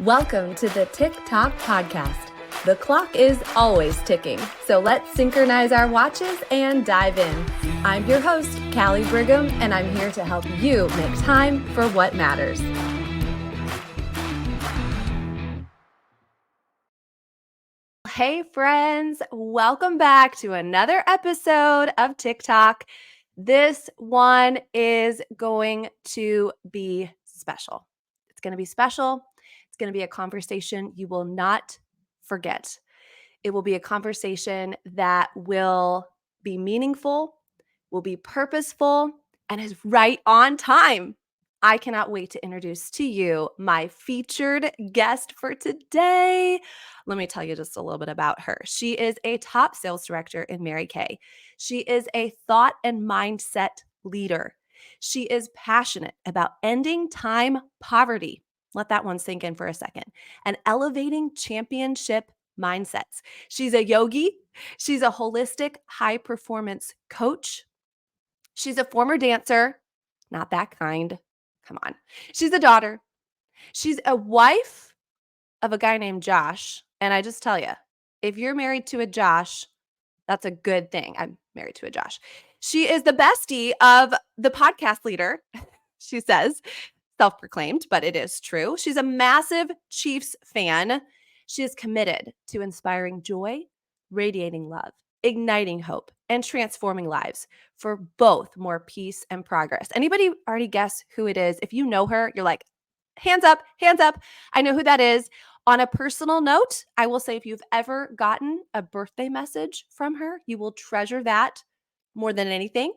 Welcome to the TikTok podcast. The clock is always ticking, so let's synchronize our watches and dive in. I'm your host, Callie Brigham, and I'm here to help you make time for what matters. Hey friends, welcome back to another episode of TikTok. This one is going to be special. It's going to be special. It's going to be a conversation you will not forget. It will be a conversation that will be meaningful, will be purposeful, and is right on time. I cannot wait to introduce to you my featured guest for today. Let me tell you just a little bit about her. She is a top sales director in Mary Kay. She is a thought and mindset leader. She is passionate about ending time poverty. Let that one sink in for a second. And elevating championship mindsets. She's a yogi. She's a holistic high performance coach. She's a former dancer. Not that kind. Come on. She's a daughter. She's a wife of a guy named Josh. And I just tell you, if you're married to a Josh, that's a good thing. I'm married to a Josh. She is the bestie of the podcast leader, she says, self-proclaimed, but it is true. She's a massive Chiefs fan. She is committed to inspiring joy, radiating love, igniting hope, and transforming lives for both more peace and progress. Anybody already guess who it is? If you know her, you're like, hands up, hands up. I know who that is. On a personal note, I will say if you've ever gotten a birthday message from her, you will treasure that more than anything.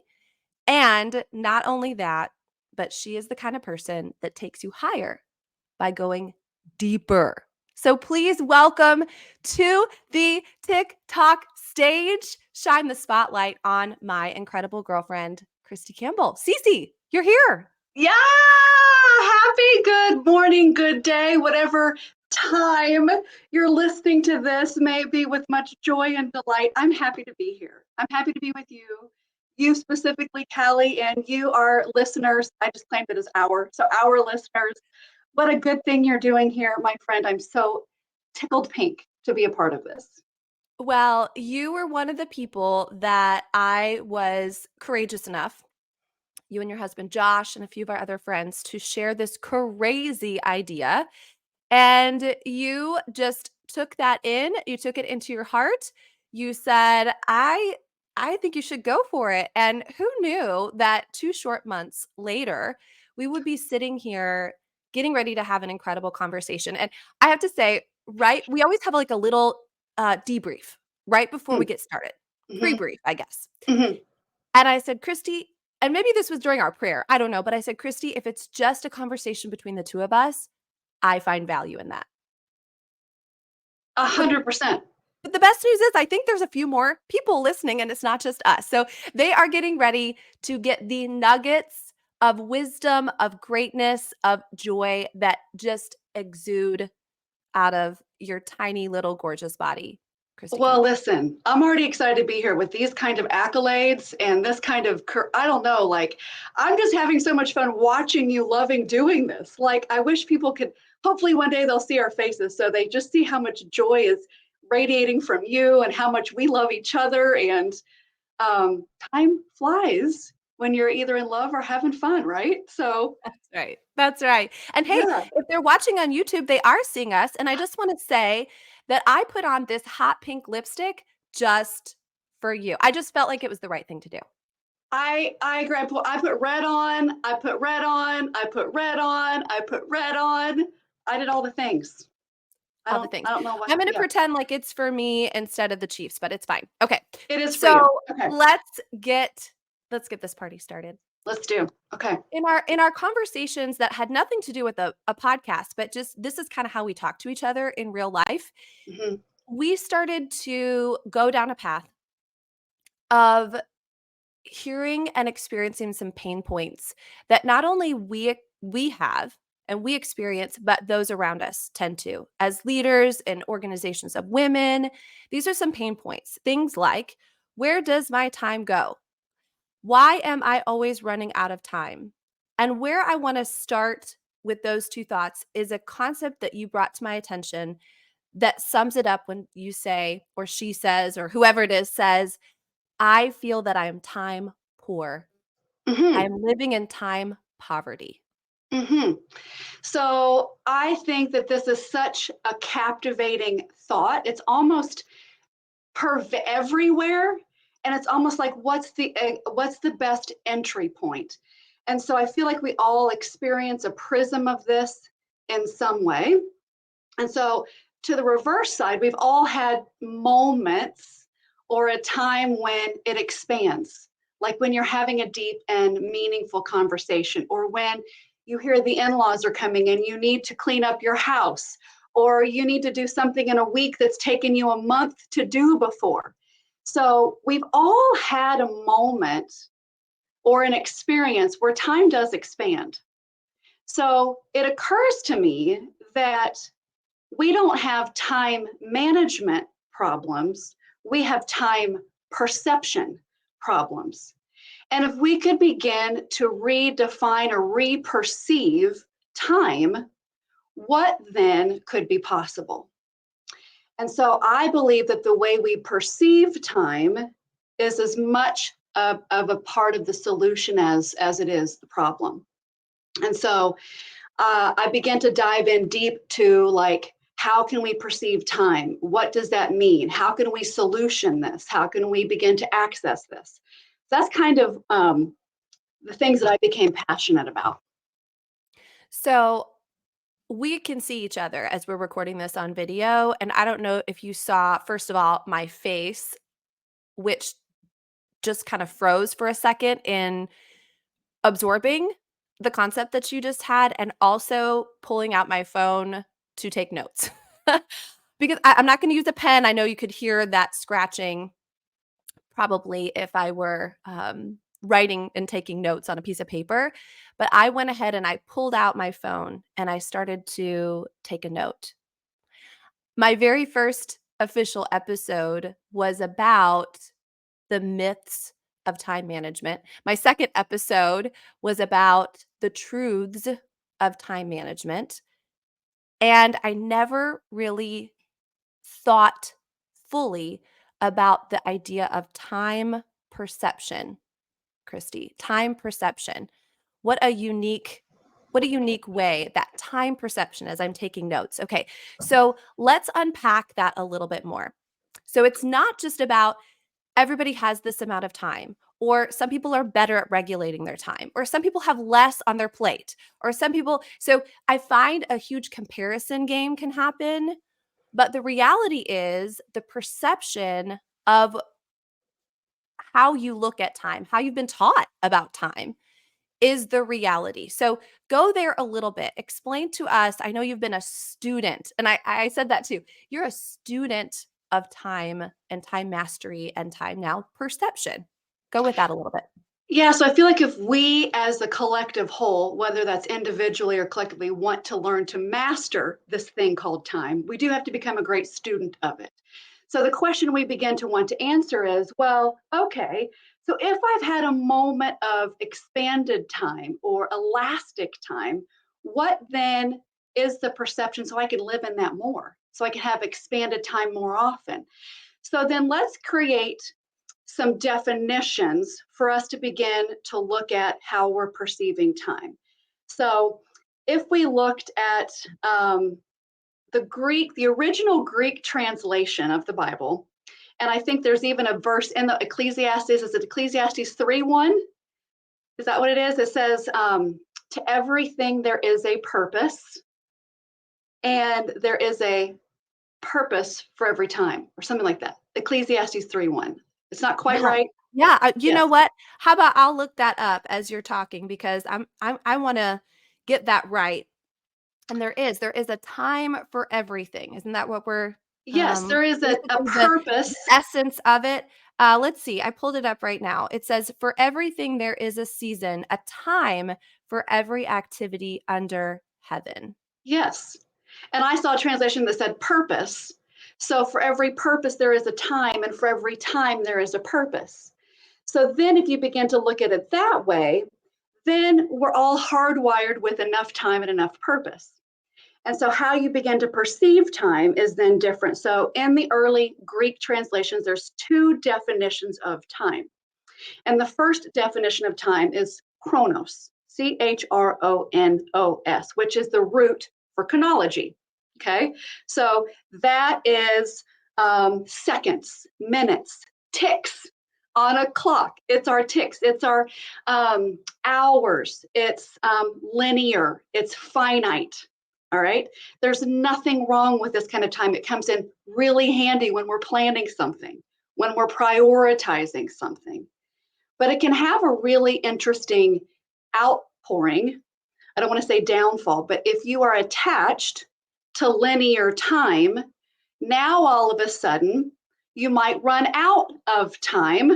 And not only that, but she is the kind of person that takes you higher by going deeper. So please welcome to the TikTok stage, shine the spotlight on my incredible girlfriend, Christi Campbell. Cece, you're here. Yeah, happy good morning, good day, whatever time you're listening to this, may it be with much joy and delight. I'm happy to be here. I'm happy to be with you specifically, Callie, and you, our listeners. I just claimed it as our listeners. What a good thing you're doing here, my friend. I'm so tickled pink to be a part of this. Well, you were one of the people that I was courageous enough, you and your husband, Josh, and a few of our other friends, to share this crazy idea. And you just took that in, you took it into your heart. You said, I think you should go for it. And who knew that 2 short months later, we would be sitting here getting ready to have an incredible conversation. And I have to say, right, we always have like a little debrief right before we get started. Mm-hmm. Pre-brief, I guess. Mm-hmm. And I said, Christi, and maybe this was during our prayer, I don't know, but I said, Christi, if it's just a conversation between the two of us, I find value in that. 100%. But the best news is I think there's a few more people listening and it's not just us. So they are getting ready to get the nuggets of wisdom, of greatness, of joy that just exude out of your tiny little gorgeous body. Christi Well, Campbell. listen, I'm already excited to be here with these kind of accolades and this kind of, I don't know, like, I'm just having so much fun watching you loving doing this. Like, I wish people could, hopefully one day they'll see our faces so they just see how much joy is radiating from you and how much we love each other. And time flies when you're either in love or having fun, right? So That's right. That's right. And hey, yeah. if they're watching on YouTube, they are seeing us. And I just want to say that I put on this hot pink lipstick just for you. I just felt like it was the right thing to do. I agree. I put red on, I put red on, I put red on, I put red on. I did all the things. All the things. I don't know what. I'm gonna Yeah. pretend like it's for me instead of the Chiefs, but it's fine. Okay. It is for So you. Okay. let's get this party started. Let's do. Okay. In our conversations that had nothing to do with a podcast, but just this is kind of how we talk to each other in real life. Mm-hmm. We started to go down a path of hearing and experiencing some pain points that not only we have and we experience, but those around us tend to. As leaders in organizations of women, these are some pain points. Things like, where does my time go? Why am I always running out of time? And where I want to start with those two thoughts is a concept that you brought to my attention that sums it up when you say, or she says, or whoever it is says, I feel that I am time poor. I Hmm. am living in time poverty. Hmm. So I think that this is such a captivating thought. It's almost everywhere, and it's almost like what's the best entry point? And so I feel like we all experience a prism of this in some way. And so to the reverse side, we've all had moments or a time when it expands, like when you're having a deep and meaningful conversation, or when you hear the in-laws are coming and you need to clean up your house, or you need to do something in a week that's taken you a month to do before. So we've all had a moment or an experience where time does expand. So it occurs to me that we don't have time management problems, we have time perception problems. And if we could begin to redefine or reperceive time, what then could be possible? And so I believe that the way we perceive time is as much of a part of the solution as it is the problem. And so I began to dive in deep to like, how can we perceive time? What does that mean? How can we solution this? How can we begin to access this? That's kind of the things that I became passionate about. So we can see each other as we're recording this on video. And I don't know if you saw, first of all, my face, which just kind of froze for a second in absorbing the concept that you just had, and also pulling out my phone to take notes. Because I'm not going to use a pen. I know you could hear that scratching probably if I were writing and taking notes on a piece of paper. But I went ahead and I pulled out my phone and I started to take a note. My very first official episode was about the myths of time management. My second episode was about the truths of time management. And I never really thought fully about the idea of time perception, Christi. Time perception. What a unique way that time perception as I'm taking notes. Okay. So, let's unpack that a little bit more. So, it's not just about everybody has this amount of time, or some people are better at regulating their time, or some people have less on their plate, or some people. So, I find a huge comparison game can happen, but the reality is the perception of how you look at time, how you've been taught about time is the reality. So go there a little bit. Explain to us. I know you've been a student, and I said that too. You're a student of time and time mastery and time now perception. Go with that a little bit. Yeah, so I feel like if we as a collective whole, whether that's individually or collectively, want to learn to master this thing called time, we do have to become a great student of it. So the question we begin to want to answer is, well, okay, so if I've had a moment of expanded time or elastic time, what then is the perception so I can live in that more? So I can have expanded time more often. So then let's create some definitions for us to begin to look at how we're perceiving time. So if we looked at the original Greek translation of the Bible, and I think there's even a verse in the Ecclesiastes, is it Ecclesiastes 3:1? Is that what it is? It says, to everything there is a purpose, and there is a purpose for every time, or something like that. Ecclesiastes 3:1. It's not quite Yeah. right. Yeah, you know Yes. what? How about I'll look that up as you're talking because I wanna get that right. And there is a time for everything. Isn't that what we're, Yes, there is a basically the purpose. essence of it? Let's see, I pulled it up right now. It says, "For everything there is a season, a time for every activity under heaven." Yes. And I saw a translation that said purpose. So for every purpose, there is a time, and for every time, there is a purpose. So then, if you begin to look at it that way, then we're all hardwired with enough time and enough purpose. And so how you begin to perceive time is then different. So in the early Greek translations, there's two definitions of time. And the first definition of time is chronos, Chronos, which is the root for chronology. Okay, so that is seconds, minutes, ticks on a clock. It's our ticks, it's our hours, it's linear, it's finite. All right, there's nothing wrong with this kind of time. It comes in really handy when we're planning something, when we're prioritizing something. But it can have a really interesting outpouring. I don't want to say downfall, but if you are attached to linear time, now all of a sudden you might run out of time.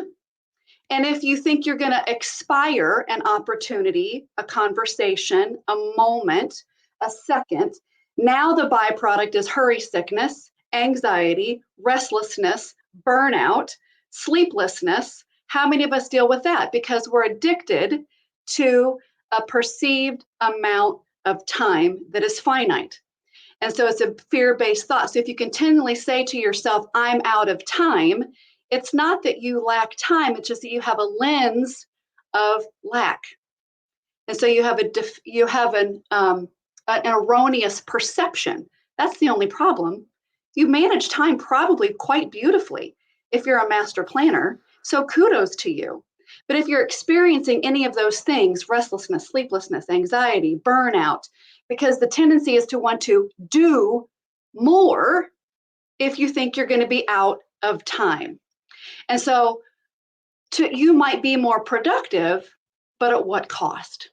And if you think you're going to expire an opportunity, a conversation, a moment, a second, now the byproduct is hurry sickness, anxiety, restlessness, burnout, sleeplessness. How many of us deal with that? Because we're addicted to a perceived amount of time that is finite. And so it's a fear-based thought. So if you continually say to yourself, I'm out of time, it's not that you lack time, it's just that you have a lens of lack. And so you have an erroneous perception. That's the only problem. You manage time probably quite beautifully if you're a master planner. So kudos to you. But if you're experiencing any of those things, restlessness, sleeplessness, anxiety, burnout, because the tendency is to want to do more if you think you're going to be out of time. And so you might be more productive, but at what cost?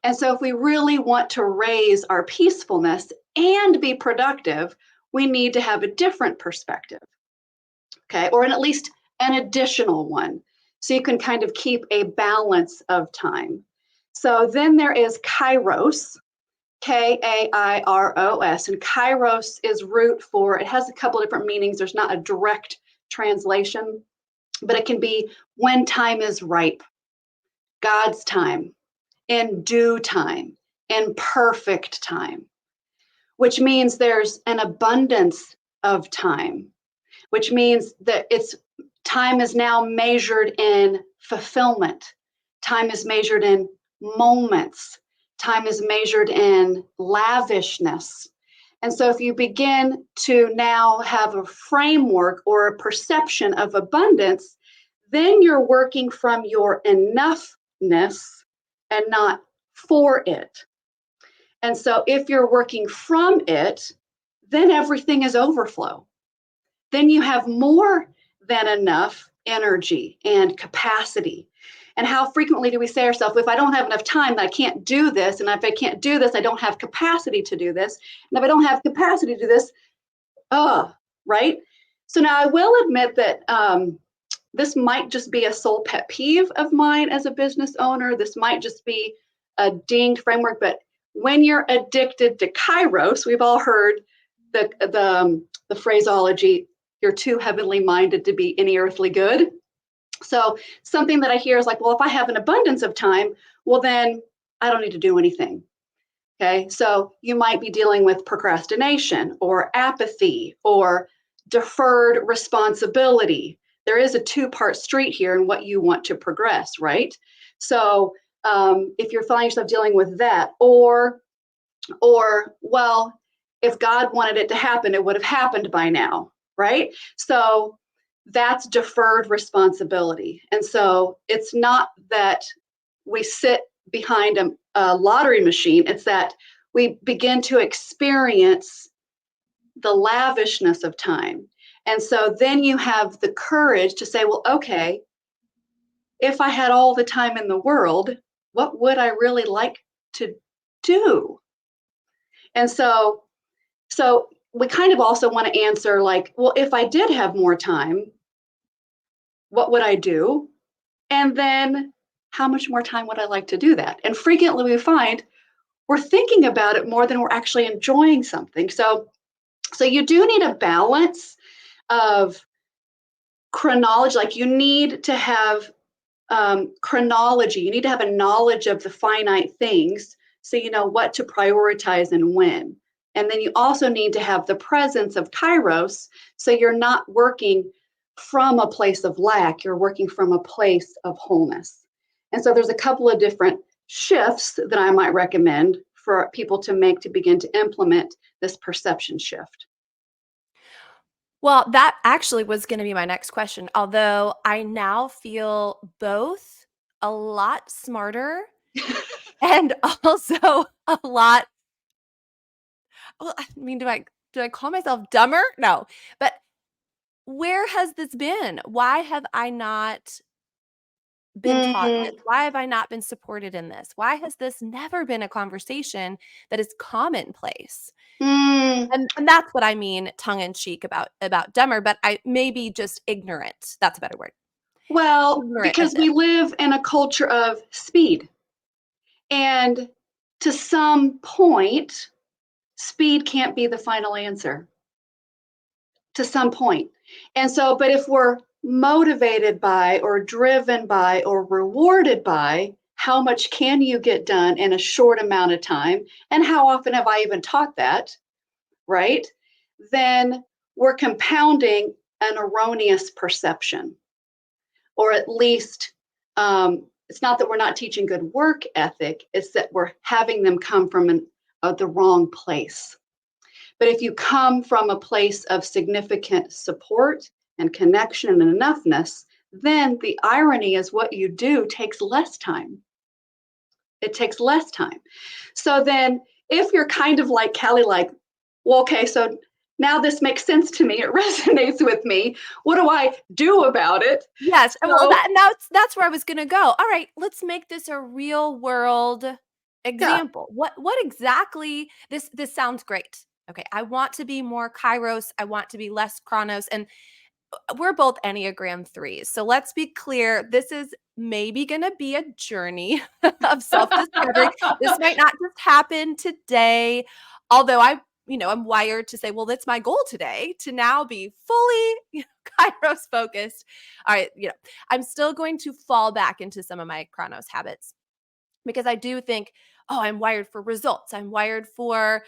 And so if we really want to raise our peacefulness and be productive, we need to have a different perspective, okay? Or at least an additional one, so you can kind of keep a balance of time. So then there is Kairos, Kairos, and Kairos is root for, it has a couple of different meanings. There's not a direct translation, but it can be when time is ripe, God's time, in due time, in perfect time, which means there's an abundance of time, which means that time is now measured in fulfillment. Time is measured in moments. Time is measured in lavishness. And so if you begin to now have a framework or a perception of abundance, then you're working from your enoughness and not for it. And so if you're working from it, then everything is overflow. Then you have more than enough energy and capacity. And how frequently do we say to ourselves, if I don't have enough time, I can't do this. And if I can't do this, I don't have capacity to do this. And if I don't have capacity to do this, right? So now I will admit that this might just be a soul pet peeve of mine as a business owner. This might just be a dinged framework, but when you're addicted to Kairos, we've all heard the phraseology, you're too heavenly minded to be any earthly good. So something that I hear is like, well, if I have an abundance of time, well, then I don't need to do anything. Okay, so you might be dealing with procrastination or apathy or deferred responsibility. There is a two-part street here in what you want to progress, right? So if you're finding yourself dealing with that, or well, if God wanted it to happen, it would have happened by now, right? So that's deferred responsibility. And so it's not that we sit behind a lottery machine, it's that we begin to experience the lavishness of time. And so then you have the courage to say, well, okay, if I had all the time in the world, what would I really like to do? And so we kind of also want to answer like, well, if I did have more time, what would I do? And then how much more time would I like to do that? And frequently we find we're thinking about it more than we're actually enjoying something. So you do need a balance of chronology. Like you need to have chronology. You need to have a knowledge of the finite things so you know what to prioritize and when. And then you also need to have the presence of Kairos so you're not working from a place of lack, you're working from a place of wholeness. And so there's a couple of different shifts that I might recommend for people to make to begin to implement this perception shift. Well, that actually was gonna be my next question, although I now feel both a lot smarter and also a lot well, I mean, do I call myself dumber? No. But where has this been? Why have I not been taught this? Mm, Why have I not been supported in this? Why has this never been a conversation that is commonplace? mm. And that's what I mean tongue in cheek about dumber, but I maybe just ignorant. That's a better word. Well, Ignorant of because this. we live in a culture of speed. And to some point, speed can't be the final answer to some point. And so, but if we're motivated by or driven by or rewarded by how much can you get done in a short amount of time, and how often have I even taught that, right? Then we're compounding an erroneous perception, or at least it's not that we're not teaching good work ethic, it's that we're having them come from the wrong place. But if you come from a place of significant support and connection and enoughness, then the irony is what you do takes less time. It takes less time. So then, if you're kind of like Kelly, like, well, okay, so now this makes sense to me, it resonates with me. What do I do about it? Yes, and well, So, that's where I was gonna go. All right, let's make this a real world yeah, example. What exactly this sounds great. Okay, I want to be more Kairos, I want to be less Chronos, and we're both Enneagram 3s. So let's be clear, this is maybe gonna be a journey of self-discovery. This might not just happen today, although I'm wired to say, well, that's my goal today to now be fully, Kairos focused. All right, I'm still going to fall back into some of my Chronos habits because I do think, oh, I'm wired for results. I'm wired for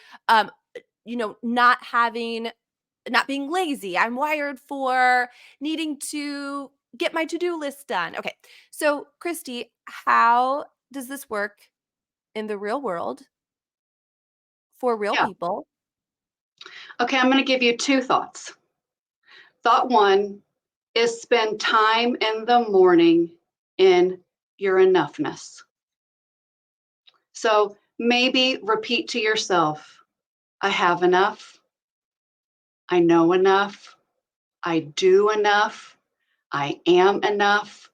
not being lazy. I'm wired for needing to get my to-do list done. Okay. So, Christy, how does this work in the real world for real yeah. people? Okay, I'm going to give you two thoughts. Thought one is spend time in the morning in your enoughness. So maybe repeat to yourself, I have enough, I know enough, I do enough, I am enough.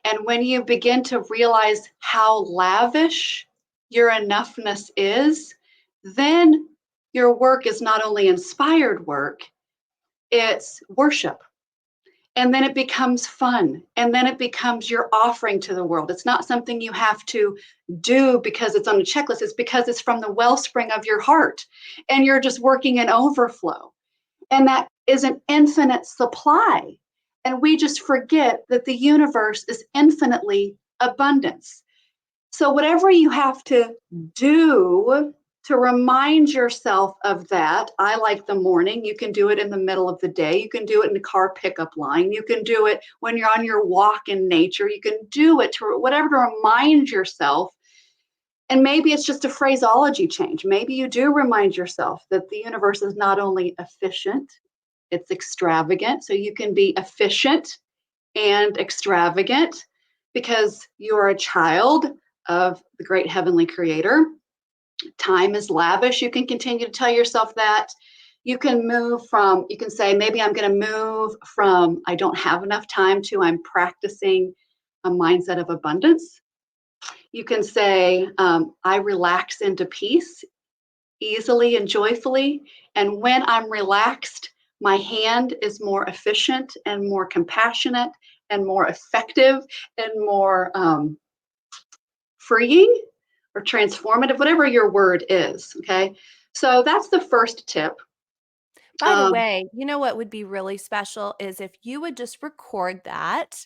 And when you begin to realize how lavish your enoughness is, then your work is not only inspired work, it's worship. And then it becomes fun. And then it becomes your offering to the world. It's not something you have to do because it's on a checklist. It's because it's from the wellspring of your heart. And you're just working in overflow. And that is an infinite supply. And we just forget that the universe is infinitely abundance. So, whatever you have to do to remind yourself of that, I like the morning. You can do it in the middle of the day. You can do it in the car pickup line. You can do it when you're on your walk in nature. You can do it to whatever to remind yourself. And maybe it's just a phraseology change. Maybe you do remind yourself that the universe is not only efficient, it's extravagant. So you can be efficient and extravagant because you're a child of the great heavenly creator. Time is lavish. You can continue to tell yourself that. You can you can say, maybe I'm going to move from I don't have enough time to I'm practicing a mindset of abundance. You can say, I relax into peace easily and joyfully. And when I'm relaxed, my hand is more efficient and more compassionate and more effective and more freeing or transformative, whatever your word is. Okay. So that's the first tip. By the way, you know what would be really special is if you would just record that.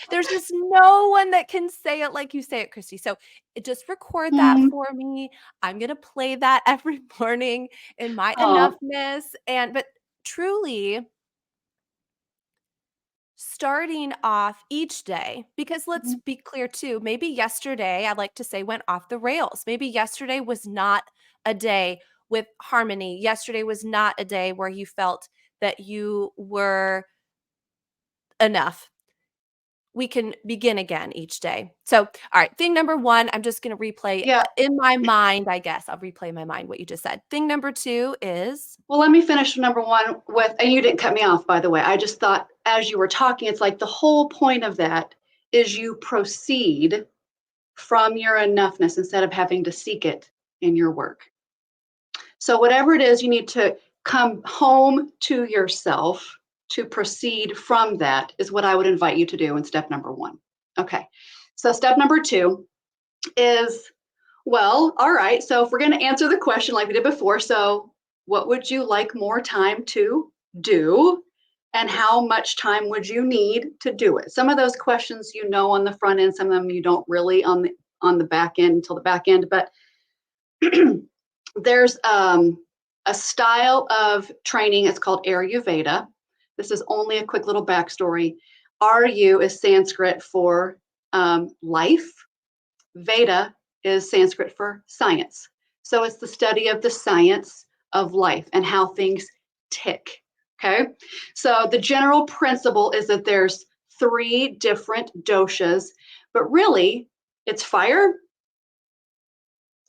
There's just no one that can say it like you say it, Christy. So just record that mm, for me. I'm gonna play that every morning in my oh, enoughness. But truly starting off each day, because let's mhm. be clear too, maybe yesterday, I like to say, went off the rails. Maybe yesterday was not a day with harmony. Yesterday was not a day where you felt that you were enough. We can begin again each day. So, all right, thing number 1, I'm just going to replay Yeah. in my mind, I guess. I'll replay in my mind what you just said. Thing number 2 is Well, let me finish number one with, and you didn't cut me off, by the way. I just thought as you were talking, it's like the whole point of that is you proceed from your enoughness instead of having to seek it in your work. So, whatever it is, you need to come home to yourself to proceed from that, is what I would invite you to do in step number 1. Okay. So, step number 2 is, well, all right. So, if we're going to answer the question like we did before, so what would you like more time to do? And how much time would you need to do it? Some of those questions you know on the front end, some of them you don't really on the back end until the back end. But there's a style of training. It's called Ayurveda. This is only a quick little backstory. Aryu is Sanskrit for life. Veda is Sanskrit for science. So it's the study of the science of life and how things tick. Okay. So the general principle is that there's 3 different doshas, but really it's fire,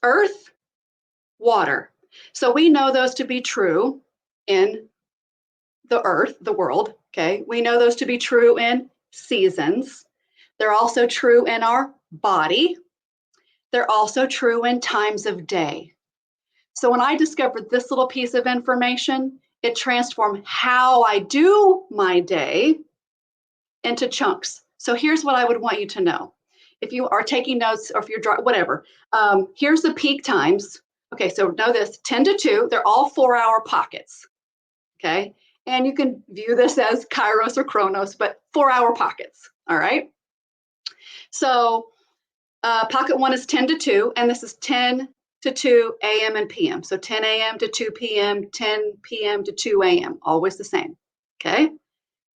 earth, water. So we know those to be true in the earth, the world. Okay. We know those to be true in seasons. They're also true in our body. They're also true in times of day. So when I discovered this little piece of information, it transformed how I do my day into chunks. So here's what I would want you to know. If you are taking notes or if you're whatever, here's the peak times. Okay, so know this, 10 to 2, they're all 4-hour pockets. Okay, and you can view this as Kairos or Chronos, but 4-hour pockets. All right. So pocket 1 is 10 to 2, and this is 10 to 2 a.m. and p.m. So 10 a.m. to 2 p.m., 10 p.m. to 2 a.m., always the same. Okay.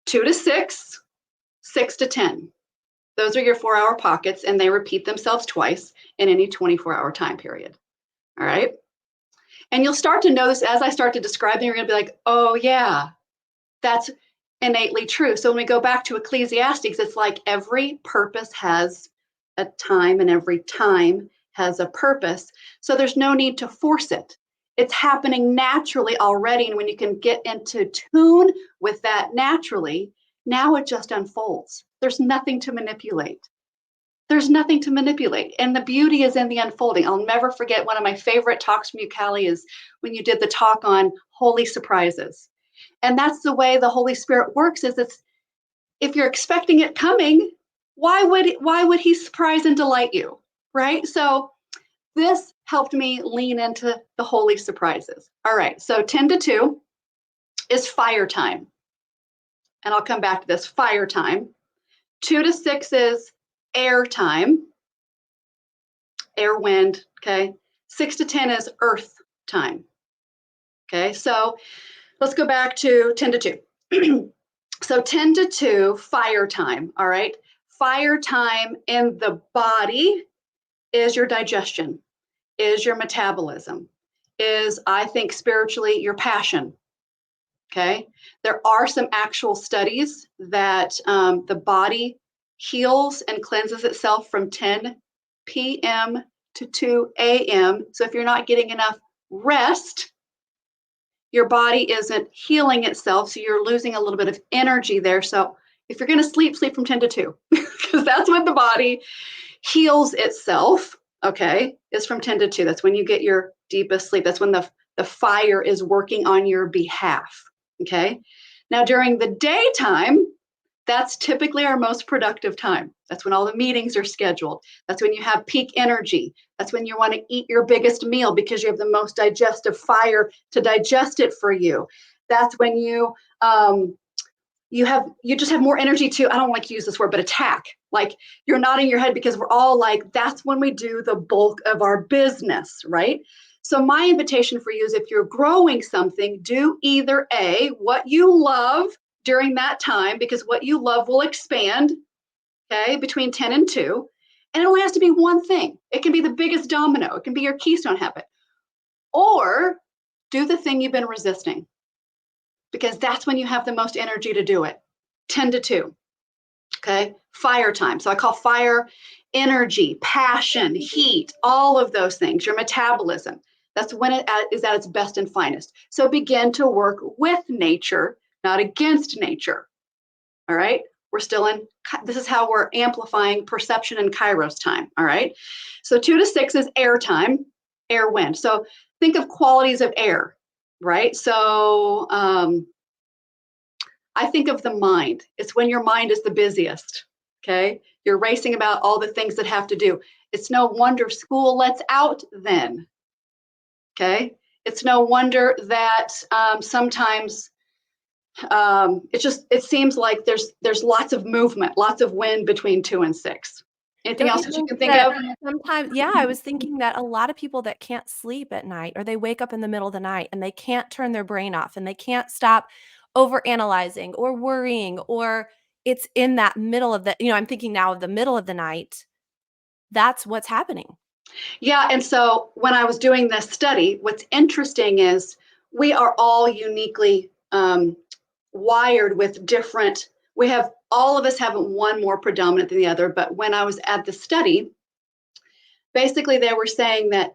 2 to 6, 6 to 10. Those are your 4-hour pockets, and they repeat themselves twice in any 24-hour time period. All right. And you'll start to notice as I start to describe them, you're going to be like, oh, yeah, that's innately true. So when we go back to Ecclesiastes, it's like every purpose has a time and every time has a purpose. So there's no need to force it. It's happening naturally already. And when you can get into tune with that naturally, now it just unfolds. There's nothing to manipulate. There's nothing to manipulate. And the beauty is in the unfolding. I'll never forget one of my favorite talks from you, Callie, is when you did the talk on holy surprises. And that's the way the Holy Spirit works, is it's, if you're expecting it coming, why would he surprise and delight you? Right? So this helped me lean into the holy surprises. All right. So 10 to 2 is fire time. And I'll come back to this, fire time. 2 to 6 is air time, air, wind. Okay. 6 to 10 is earth time. Okay. So let's go back to 10 to 2. So 10 to 2, fire time. All right. Fire time in the body is your digestion, is your metabolism, is, I think, spiritually, your passion. Okay. There are some actual studies that the body heals and cleanses itself from 10 p.m. to 2 a.m. So if you're not getting enough rest, your body isn't healing itself. So you're losing a little bit of energy there. So if you're going to sleep, sleep from 10 to 2, because that's when the body heals itself. Okay. It's from 10 to 2. That's when you get your deepest sleep. That's when the fire is working on your behalf. Okay. Now, during the daytime, that's typically our most productive time. That's when all the meetings are scheduled. That's when you have peak energy. That's when you want to eat your biggest meal because you have the most digestive fire to digest it for you. That's when you just have more energy to, I don't like to use this word, but attack. Like you're nodding your head because we're all like, that's when we do the bulk of our business, right? So my invitation for you is if you're growing something, do either A, what you love during that time, because what you love will expand, okay, between 10 and 2. And it only has to be one thing. It can be the biggest domino. It can be your keystone habit. Or do the thing you've been resisting, because that's when you have the most energy to do it. 10 to 2. Okay. Fire time. So I call fire energy, passion, heat, all of those things, your metabolism. That's when it is at its best and finest. So begin to work with nature, not against nature. All right. We're still in, this is how we're amplifying perception and Kairos time. All right. So 2 to 6 is air time, air wind. So think of qualities of air, right? So I think of the mind. It's when your mind is the busiest. Okay. You're racing about all the things that have to do. It's no wonder school lets out then. Okay. It's no wonder that sometimes it seems like there's lots of movement, lots of wind between 2 and 6. Anything Don't else you that you think can think that of? sometimes, yeah, I was thinking that a lot of people that can't sleep at night or they wake up in the middle of the night and they can't turn their brain off and they can't stop overanalyzing or worrying, or it's in that middle of the, I'm thinking now of the middle of the night. That's what's happening. Yeah, and so when I was doing this study, what's interesting is we are all uniquely wired with different, we have, all of us have one more predominant than the other, but when I was at the study, basically they were saying that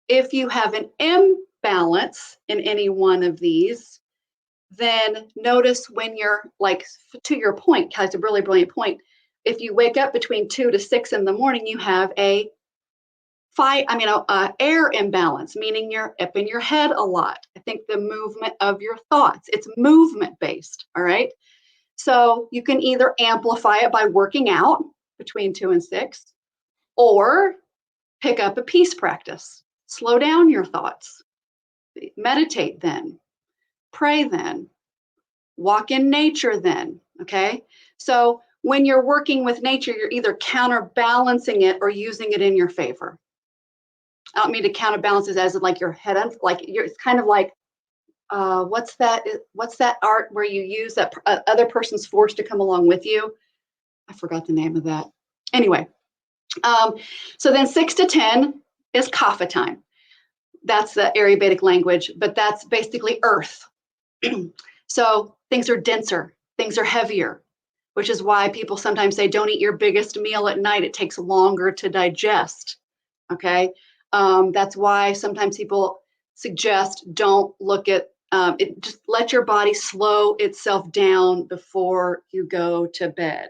if you have an imbalance in any one of these, then notice when you're like, to your point, Kai's a really brilliant point. If you wake up between 2 to 6 in the morning, you have a air imbalance, meaning you're up in your head a lot. I think the movement of your thoughts, it's movement based. All right. So you can either amplify it by working out between 2 and 6, or pick up a peace practice. Slow down your thoughts. Meditate then. Pray then. Walk in nature then. Okay. So when you're working with nature, you're either counterbalancing it or using it in your favor. I don't mean to counterbalance it as like your head, like it's kind of like, what's that? What's that art where you use that other person's force to come along with you? I forgot the name of that. Anyway, so then 6 to 10 is kapha time. That's the Ayurvedic language, but that's basically earth. So things are denser, things are heavier, which is why people sometimes say don't eat your biggest meal at night. It takes longer to digest. Okay. That's why sometimes people suggest don't look at it, just let your body slow itself down before you go to bed.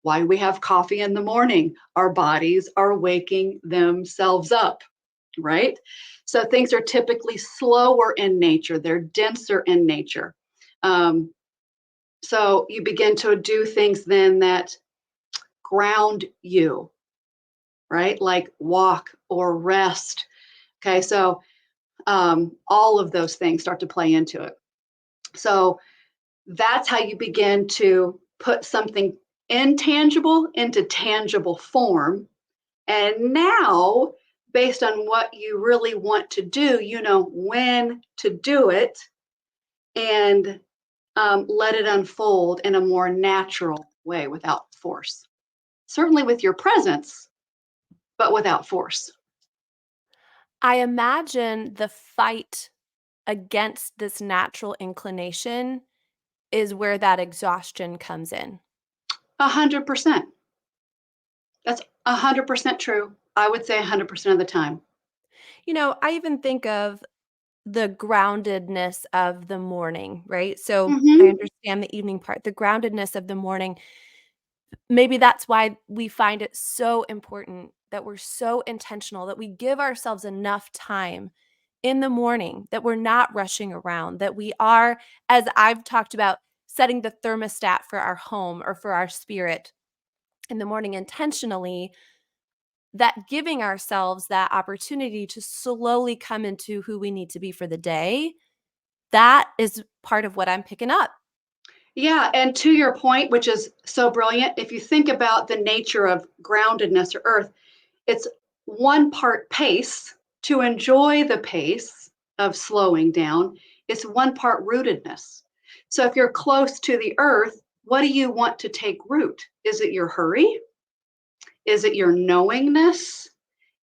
Why do we have coffee in the morning? Our bodies are waking themselves up, right? So things are typically slower in nature, they're denser in nature. So you begin to do things then that ground you, right? Like walk or rest. Okay, so all of those things start to play into it. So that's how you begin to put something intangible into tangible form. And now, based on what you really want to do, you know when to do it, and let it unfold in a more natural way without force. Certainly with your presence, but without force. I imagine the fight against this natural inclination is where that exhaustion comes in. 100%. That's 100% true. I would say 100% of the time. I even think of the groundedness of the morning, right? So I Mm-hmm. understand the evening part, the groundedness of the morning. Maybe that's why we find it so important that we're so intentional, that we give ourselves enough time in the morning, that we're not rushing around, that we are, as I've talked about, setting the thermostat for our home or for our spirit. in the morning intentionally, that giving ourselves that opportunity to slowly come into who we need to be for the day, that is part of what I'm picking up. Yeah, and to your point, which is so brilliant, if you think about the nature of groundedness or earth, it's one part pace to enjoy the pace of slowing down. It's one part rootedness. So if you're close to the earth, what do you want to take root? Is it your hurry? Is it your knowingness?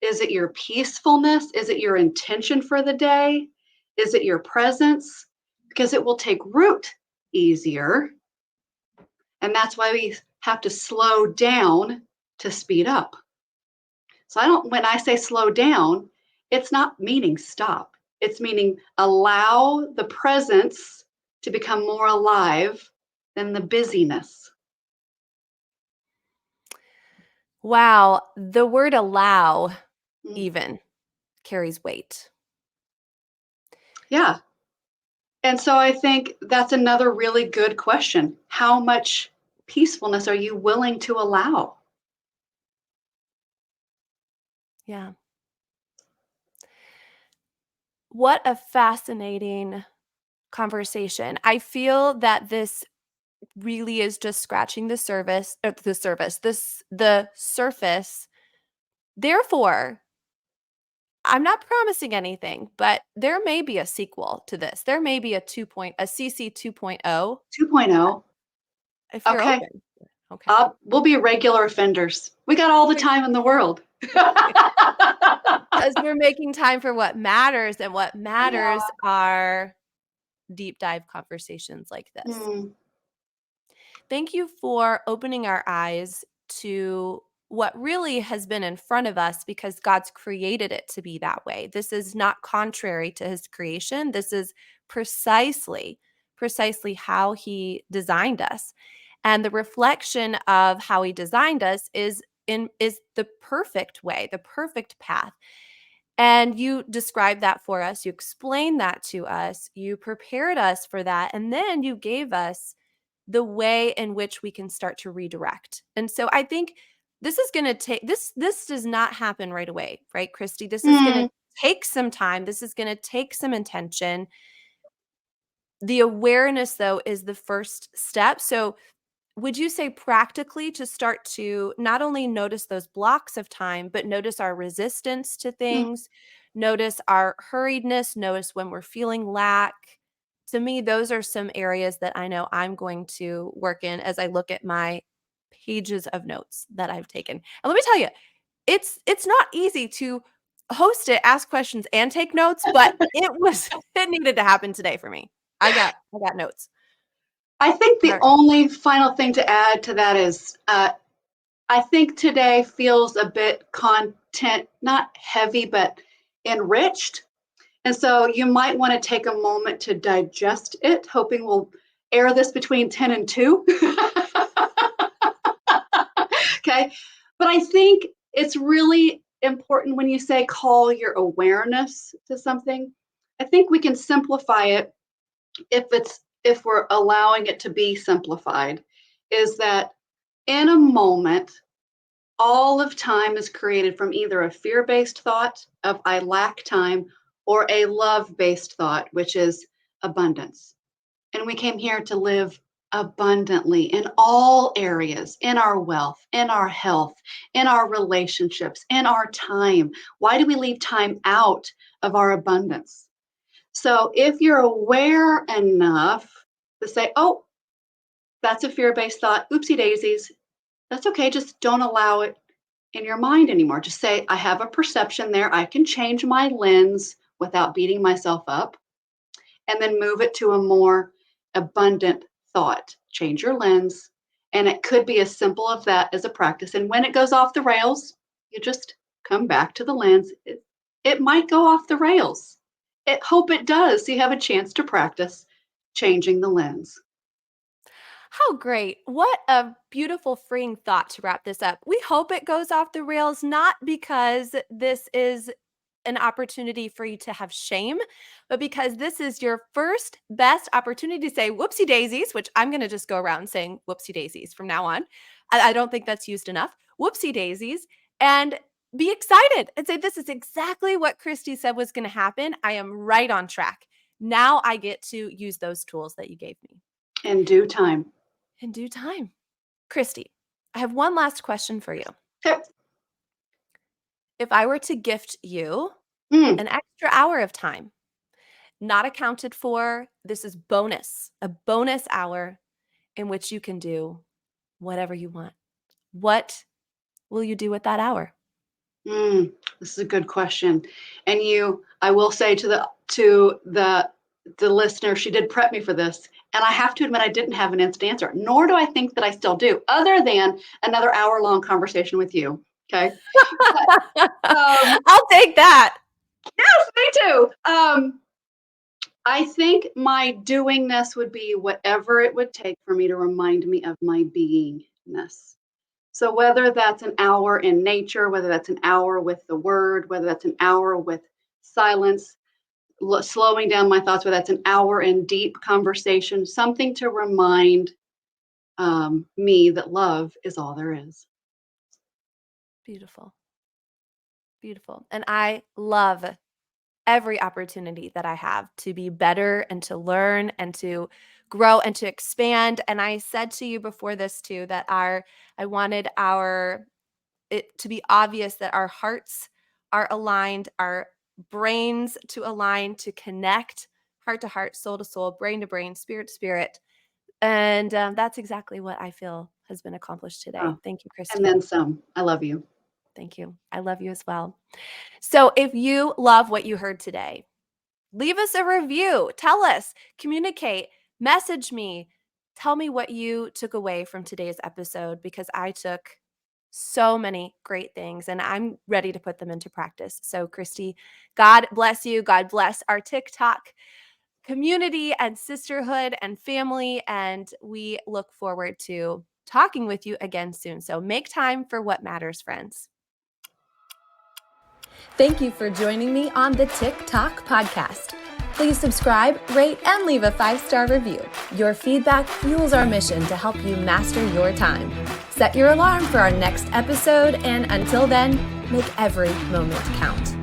Is it your peacefulness? Is it your intention for the day? Is it your presence? Because it will take root easier. And that's why we have to slow down to speed up. So when I say slow down, it's not meaning stop. It's meaning allow the presence to become more alive than the busyness. Wow, the word allow Mm. even carries weight. Yeah. And so I think that's another really good question. How much peacefulness are you willing to allow? Yeah. What a fascinating conversation. I feel that this really is just scratching the surface. Therefore, I'm not promising anything, but there may be a sequel to this. There may be a CC 2.0 2.0. if you're Okay. open. Okay. We'll be regular offenders. We got all the time in the world. Because we're making time for what matters, and what matters Yeah. are deep dive conversations like this. Mm. Thank you for opening our eyes to what really has been in front of us, because God's created it to be that way. This is not contrary to his creation. This is precisely how he designed us. And the reflection of how he designed us is the perfect way, the perfect path. And you described that for us. You explained that to us. You prepared us for that. And then you gave us the way in which we can start to redirect. And so I think this is going to take this does not happen right away, right, Christy? This is going to Mm. take some time. This is going to take some intention. The awareness, though, is the first step. So would you say practically to start to not only notice those blocks of time, but notice our resistance to Mm. things, notice our hurriedness, notice when we're feeling lack? To me, those are some areas that I know I'm going to work in as I look at my pages of notes that I've taken. And let me tell you, it's not easy to host it, ask questions, and take notes, but it needed to happen today for me. I got notes. I think All the right. only final thing to add to that is I think today feels a bit content, not heavy, but enriched. And so you might want to take a moment to digest it, hoping we'll air this between 10 and 2. Okay. But I think it's really important when you say call your awareness to something. I think we can simplify it if we're allowing it to be simplified, is that in a moment, all of time is created from either a fear-based thought of I lack time or a love-based thought, which is abundance. And we came here to live abundantly in all areas, in our wealth, in our health, in our relationships, in our time. Why do we leave time out of our abundance? So if you're aware enough to say, oh, that's a fear-based thought, oopsie daisies, that's okay. Just don't allow it in your mind anymore. Just say, I have a perception there. I can change my lens without beating myself up, and then move it to a more abundant thought. Change your lens. And it could be as simple as that as a practice. And when it goes off the rails, you just come back to the lens. It might go off the rails. Hope it does. So you have a chance to practice changing the lens. How great. What a beautiful freeing thought to wrap this up. We hope it goes off the rails, not because this is an opportunity for you to have shame, but because this is your first best opportunity to say whoopsie daisies, which I'm going to just go around saying whoopsie daisies from now on. I don't think that's used enough. Whoopsie daisies. And be excited and say, this is exactly what Christi said was going to happen. I am right on track. Now I get to use those tools that you gave me. In due time. In due time. Christi, I have one last question for you. Okay. If I were to gift you Mm. an extra hour of time, not accounted for, this is a bonus hour in which you can do whatever you want. What will you do with that hour? This is a good question. And I will say to the listener, she did prep me for this, and I have to admit I didn't have an instant answer, nor do I think that I still do, other than another hour-long conversation with you. Okay. I'll take that. Yes, me too. I think my doingness would be whatever it would take for me to remind me of my beingness. So whether that's an hour in nature, whether that's an hour with the word, whether that's an hour with silence, slowing down my thoughts, whether that's an hour in deep conversation, something to remind me that love is all there is. Beautiful. Beautiful. And I love every opportunity that I have to be better and to learn and to grow and to expand. And I said to you before this too that I wanted it to be obvious that our hearts are aligned, our brains to align, to connect heart to heart, soul to soul, brain to brain, spirit to spirit. And that's exactly what I feel has been accomplished today. Thank you, Christi. And then some. I love you. Thank you. I love you as well. So if you love what you heard today, leave us a review. Tell us, communicate, message me. Tell me what you took away from today's episode, because I took so many great things and I'm ready to put them into practice. So Christi, God bless you. God bless our TikTok community and sisterhood and family. And we look forward to talking with you again soon. So make time for what matters, friends. Thank you for joining me on the TikTok podcast. Please subscribe, rate, and leave a 5-star review. Your feedback fuels our mission to help you master your time. Set your alarm for our next episode, and until then, make every moment count.